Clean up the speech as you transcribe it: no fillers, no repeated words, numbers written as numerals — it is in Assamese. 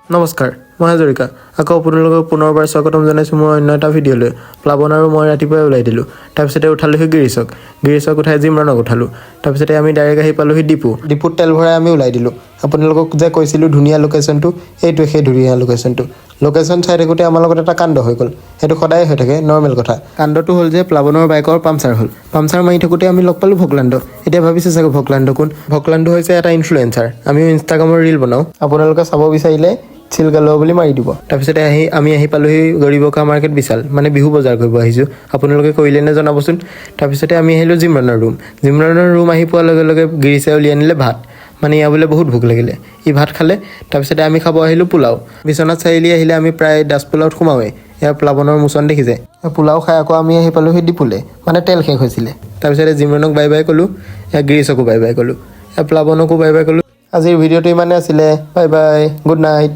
নমস্কাৰ, মই হাজৰিকা। আকৌ আপোনালোকক পুনৰবাৰ স্বাগতম জনাইছোঁ মোৰ অন্য এটা ভিডিঅ'লৈ। প্লাৱন আৰু মই ৰাতিপুৱাই ওলাই দিলোঁ। তাৰপিছতে উঠালোহি গিৰিছক উঠাই জিমৰণক উঠালোঁ। তাৰপিছতে আমি ডাইৰেক্ট আহি পালোহি ডিপুত তেল ভৰাই আমি ওলাই দিলোঁ। আপোনালোকক যে কৈছিলোঁ ধুনীয়া লোকেশ্যনটো, এইটোৱে সেই ধুনীয়া লোকেশ্যনটো। লোকেশ্যন চাই থাকোঁতে আমাৰ লগত এটা কাণ্ড হৈ গ'ল। সেইটো সদায় হৈ থাকে, নৰ্মেল কথা। কাণ্ডটো হ'ল যে প্লাৱনৰ বাইকৰ পামচাৰ হ'ল। পামচাৰ মাৰি থাকোঁতে আমি লগ পালোঁ ভকলাণ্ড। এতিয়া ভাবিছে চাগে ভকলাণ্ড কোন? ভকলাণ্ড হৈছে এটা ইনফ্লুৱেঞ্চাৰ। আমিও ইনষ্টাগ্ৰামৰ ৰিল বনাওঁ। আপোনালোকে চাব বিচাৰিলে চিলগালো বুলি মাৰি দিব। তাৰপিছতে আমি আহি পালোহি গৰিবকা মাৰ্কেট বিশাল, মানে বিহু বজাৰ কৰিব আহিছোঁ। আপোনালোকে কৰিলে নে জনাবচোন। তাৰপিছতে আমি আহিলোঁ জিমৰণৰ ৰুম আহি পোৱাৰ লগে লগে গিৰিছে উলিয়াই আনিলে ভাত। মানে ইয়াৰ বোলে বহুত ভোক লাগিলে, ভাত খালে। তাৰপিছতে আমি খাব আহিলোঁ পোলাও। বিশ্বনাথ চাৰিআলি আহিলে আমি প্ৰায় দাস পোলাওত সোমাওঁৱেই। ইয়াৰ প্লাৱনৰ মোচন দেখিছে। পোলাও খাই আকৌ আমি আহি পালোহি ডিপুলে, মানে তেল শেষ হৈছিলে। তাৰপিছতে জিমৰণক বাই বাই ক'লোঁ, গিৰিছকো বাই বাই ক'লোঁ, প্লাৱনকো বাই বাই ক'লোঁ। আজিৰ ভিডিঅ'টো ইমানে আছিলে। Bye bye, good night.